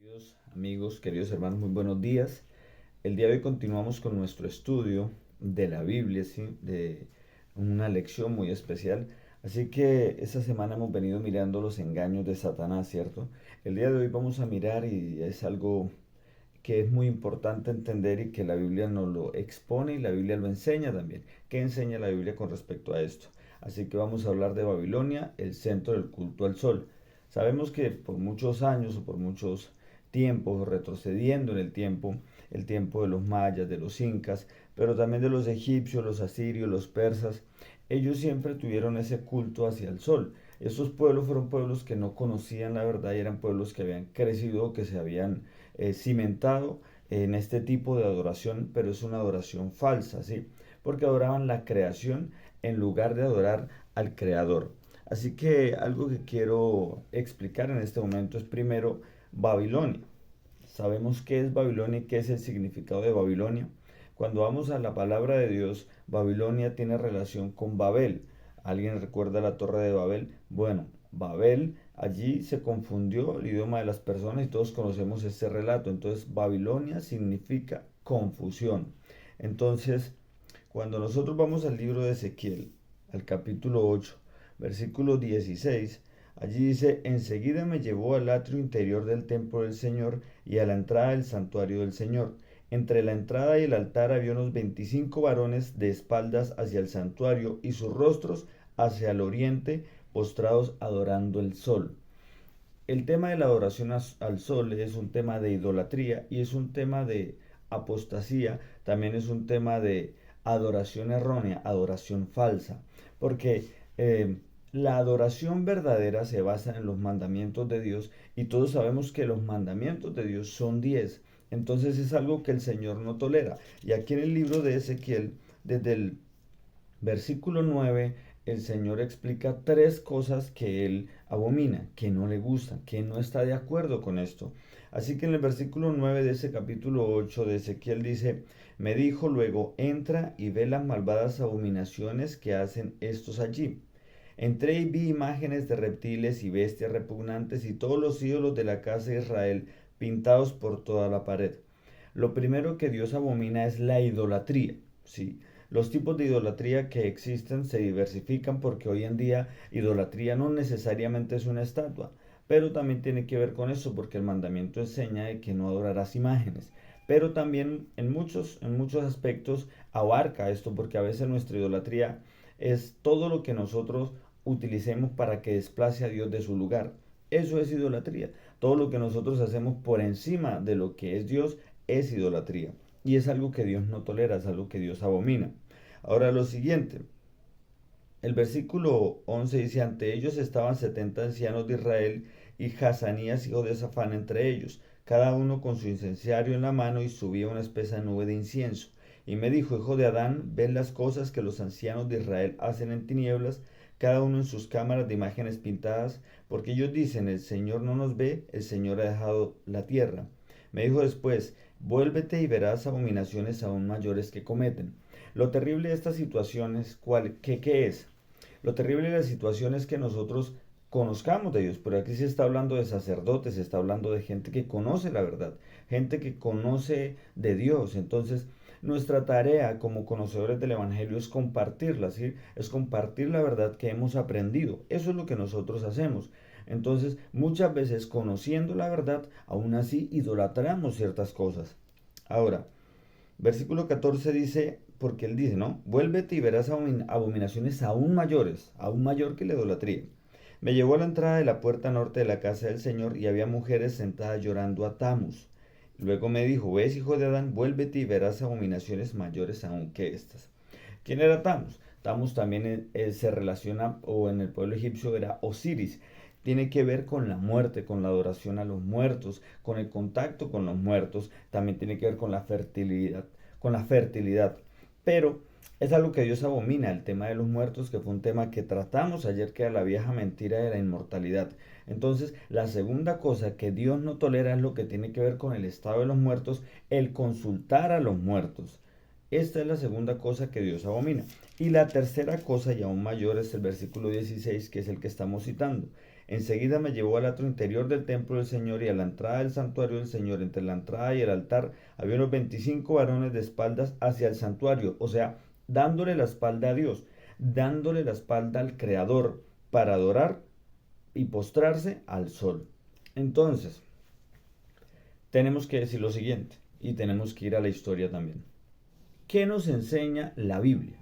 Queridos amigos, queridos hermanos, muy buenos días. El día de hoy continuamos con nuestro estudio de la Biblia, ¿sí? De una lección muy especial. Así que esta semana hemos venido mirando los engaños de Satanás, ¿cierto? El día de hoy vamos a mirar y es algo que es muy importante entender y que la Biblia nos lo expone y la Biblia lo enseña también. ¿Qué enseña la Biblia con respecto a esto? Así que vamos a hablar de Babilonia, el centro del culto al sol. Sabemos que por muchos años o por muchos tiempos, retrocediendo en el tiempo de los mayas, de los incas, pero también de los egipcios, los asirios, los persas, ellos siempre tuvieron ese culto hacia el sol. Estos pueblos fueron pueblos que no conocían la verdad y eran pueblos que habían crecido, que se habían cimentado en este tipo de adoración, pero es una adoración falsa, ¿sí? Porque adoraban la creación en lugar de adorar al creador. Así que algo que quiero explicar en este momento es primero Babilonia. Sabemos qué es Babilonia y qué es el significado de Babilonia. Cuando vamos a la palabra de Dios, Babilonia tiene relación con Babel. ¿Alguien recuerda la torre de Babel? Bueno, Babel, allí se confundió el idioma de las personas y todos conocemos este relato. Entonces, Babilonia significa confusión. Entonces, cuando nosotros vamos al libro de Ezequiel, al capítulo 8, versículo 16, allí dice, enseguida me llevó al atrio interior del templo del Señor y a la entrada del santuario del Señor. Entre la entrada y el altar había unos 25 varones de espaldas hacia el santuario y sus rostros hacia el oriente, postrados adorando el sol. El tema de la adoración al sol es un tema de idolatría y es un tema de apostasía, también es un tema de adoración errónea, adoración falsa, porque la adoración verdadera se basa en los mandamientos de Dios y todos sabemos que los mandamientos de Dios son 10. Entonces es algo que el Señor no tolera. Y aquí en el libro de Ezequiel, desde el versículo 9, el Señor explica tres cosas que él abomina, que no le gustan, que no está de acuerdo con esto. Así que en el versículo 9 de ese capítulo 8 de Ezequiel dice, me dijo luego, entra y ve las malvadas abominaciones que hacen estos allí. Entré y vi imágenes de reptiles y bestias repugnantes y todos los ídolos de la casa de Israel pintados por toda la pared. Lo primero que Dios abomina es la idolatría, ¿sí? Los tipos de idolatría que existen se diversifican porque hoy en día idolatría no necesariamente es una estatua, pero también tiene que ver con eso porque el mandamiento enseña de que no adorarás imágenes. Pero también en muchos aspectos abarca esto porque a veces nuestra idolatría es todo lo que nosotros utilicemos para que desplace a Dios de su lugar. Eso es idolatría. Todo lo que nosotros hacemos por encima de lo que es Dios es idolatría. Y es algo que Dios no tolera, es algo que Dios abomina. Ahora lo siguiente, el versículo 11 dice, ante ellos estaban 70 ancianos de Israel y Hazanías, hijo de Safán, entre ellos, cada uno con su incenciario en la mano y subía una espesa nube de incienso. Y me dijo, hijo de Adán, ven las cosas que los ancianos de Israel hacen en tinieblas, cada uno en sus cámaras de imágenes pintadas, porque ellos dicen, el Señor no nos ve, el Señor ha dejado la tierra. Me dijo después, vuélvete y verás abominaciones aún mayores que cometen. Lo terrible de esta situación es, ¿qué es? Lo terrible de la situación es que nosotros conozcamos de Dios, pero aquí se está hablando de sacerdotes, se está hablando de gente que conoce la verdad, gente que conoce de Dios. Entonces, nuestra tarea como conocedores del Evangelio es compartirla, ¿sí? Es compartir la verdad que hemos aprendido. Eso es lo que nosotros hacemos. Entonces, muchas veces conociendo la verdad, aún así idolatramos ciertas cosas. Ahora, versículo 14 dice, porque él dice, ¿no? Vuélvete y verás abominaciones aún mayores, aún mayor que la idolatría. Me llevó a la entrada de la puerta norte de la casa del Señor y había mujeres sentadas llorando a Tamus. Luego me dijo, ves, hijo de Adán, vuélvete y verás abominaciones mayores aún que estas. ¿Quién era Tamus? Tamus también se relaciona, o en el pueblo egipcio era Osiris. Tiene que ver con la muerte, con la adoración a los muertos, con el contacto con los muertos. También tiene que ver con la fertilidad, con la fertilidad. Pero es algo que Dios abomina, el tema de los muertos, que fue un tema que tratamos ayer, que era la vieja mentira de la inmortalidad. Entonces, la segunda cosa que Dios no tolera es lo que tiene que ver con el estado de los muertos, el consultar a los muertos. Esta es la segunda cosa que Dios abomina. Y la tercera cosa, y aún mayor, es el versículo 16, que es el que estamos citando. Enseguida me llevó al atrio interior del templo del Señor y a la entrada del santuario del Señor. Entre la entrada y el altar había unos 25 varones de espaldas hacia el santuario, o sea, dándole la espalda a Dios, dándole la espalda al Creador para adorar y postrarse al sol. Entonces, tenemos que decir lo siguiente y tenemos que ir a la historia también. ¿Qué nos enseña la Biblia?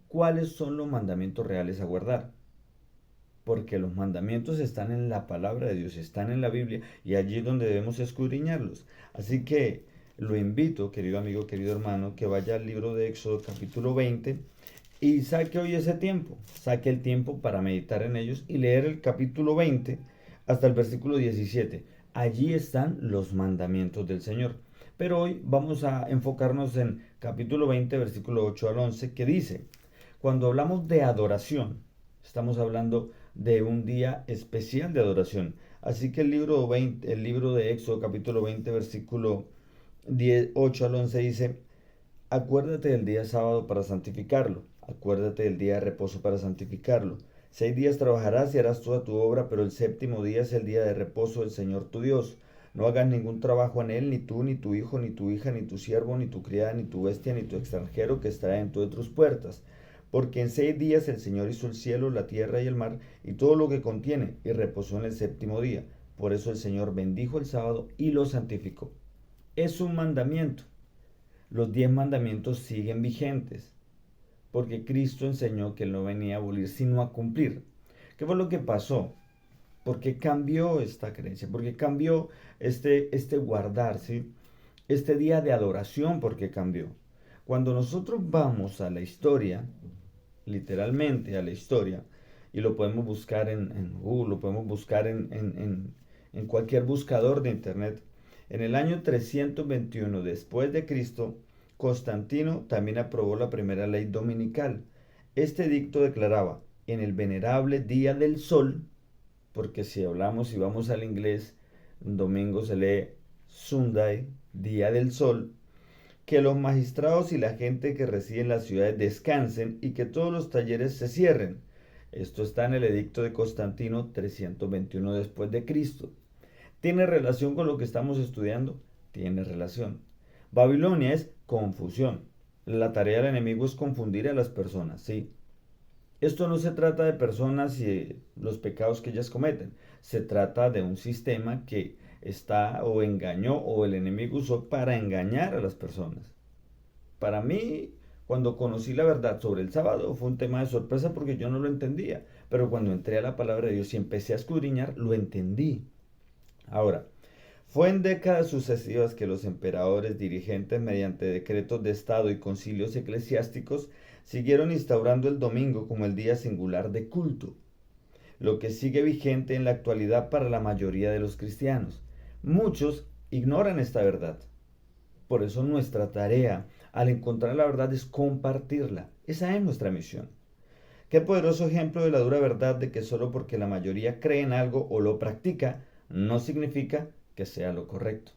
¿Cuáles son los mandamientos reales a guardar? Porque los mandamientos están en la palabra de Dios, están en la Biblia y allí es donde debemos escudriñarlos. Así que lo invito, querido amigo, querido hermano, que vaya al libro de Éxodo capítulo 20 y saque hoy ese tiempo, saque el tiempo para meditar en ellos y leer el capítulo 20 hasta el versículo 17. Allí están los mandamientos del Señor. Pero hoy vamos a enfocarnos en capítulo 20, versículo 8 al 11, que dice, cuando hablamos de adoración, estamos hablando de un día especial de adoración. Así que el libro de Éxodo capítulo 20, versículo 8 al 11 dice, acuérdate del día sábado para santificarlo, acuérdate del día de reposo para santificarlo. 6 días trabajarás y harás toda tu obra, pero el séptimo día es el día de reposo del Señor tu Dios. No hagas ningún trabajo en él, ni tú, ni tu hijo, ni tu hija, ni tu siervo, ni tu criada, ni tu bestia, ni tu extranjero que está dentro de tus puertas. Porque en 6 días el Señor hizo el cielo, la tierra y el mar, y todo lo que contiene, y reposó en el séptimo día. Por eso el Señor bendijo el sábado y lo santificó. Es un mandamiento. Los 10 mandamientos siguen vigentes, porque Cristo enseñó que Él no venía a abolir, sino a cumplir. ¿Qué fue lo que pasó? ¿Por qué cambió esta creencia? ¿Por qué cambió este guardar, ¿sí? Este día de adoración, ¿por qué cambió? Cuando nosotros vamos a la historia, literalmente a la historia, y lo podemos buscar en Google, lo podemos buscar en cualquier buscador de internet, en el año 321 después de Cristo, Constantino también aprobó la primera ley dominical. Este edicto declaraba, en el venerable día del sol, porque si hablamos y vamos al inglés, domingo se lee Sunday, día del sol, que los magistrados y la gente que reside en las ciudades descansen y que todos los talleres se cierren. Esto está en el edicto de Constantino 321 después de Cristo. ¿Tiene relación con lo que estamos estudiando? Tiene relación. Babilonia es confusión. La tarea del enemigo es confundir a las personas, sí. Esto no se trata de personas y los pecados que ellas cometen. Se trata de un sistema que está o engañó o el enemigo usó para engañar a las personas. Para mí, cuando conocí la verdad sobre el sábado, fue un tema de sorpresa porque yo no lo entendía. Pero cuando entré a la palabra de Dios y empecé a escudriñar, lo entendí. Ahora, fue en décadas sucesivas que los emperadores dirigentes, mediante decretos de Estado y concilios eclesiásticos, siguieron instaurando el domingo como el día singular de culto, lo que sigue vigente en la actualidad para la mayoría de los cristianos. Muchos ignoran esta verdad. Por eso nuestra tarea al encontrar la verdad es compartirla. Esa es nuestra misión. Qué poderoso ejemplo de la dura verdad de que solo porque la mayoría cree en algo o lo practica, no significa que sea lo correcto.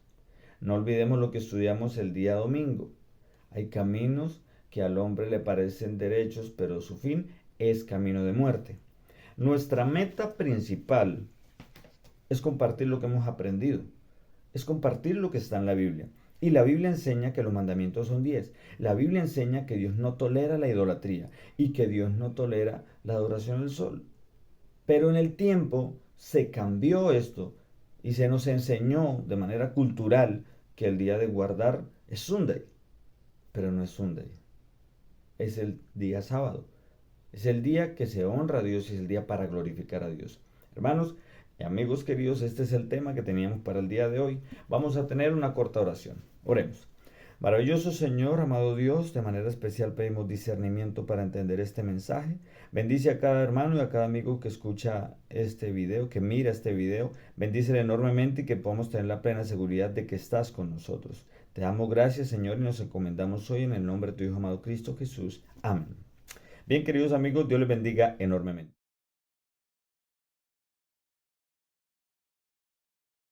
No olvidemos lo que estudiamos el día domingo. Hay caminos que al hombre le parecen derechos, pero su fin es camino de muerte. Nuestra meta principal es compartir lo que hemos aprendido, es compartir lo que está en la Biblia. Y la Biblia enseña que los mandamientos son 10. La Biblia enseña que Dios no tolera la idolatría y que Dios no tolera la adoración al sol. Pero en el tiempo se cambió esto y se nos enseñó de manera cultural que el día de guardar es Sunday. Pero no es Sunday. Es el día sábado. Es el día que se honra a Dios y es el día para glorificar a Dios. Hermanos y amigos queridos, este es el tema que teníamos para el día de hoy. Vamos a tener una corta oración. Oremos. Maravilloso Señor, amado Dios, de manera especial pedimos discernimiento para entender este mensaje. Bendice a cada hermano y a cada amigo que escucha este video, que mira este video. Bendícele enormemente y que podamos tener la plena seguridad de que estás con nosotros. Te damos gracias, Señor, y nos encomendamos hoy en el nombre de tu Hijo amado Cristo Jesús. Amén. Bien, queridos amigos, Dios les bendiga enormemente.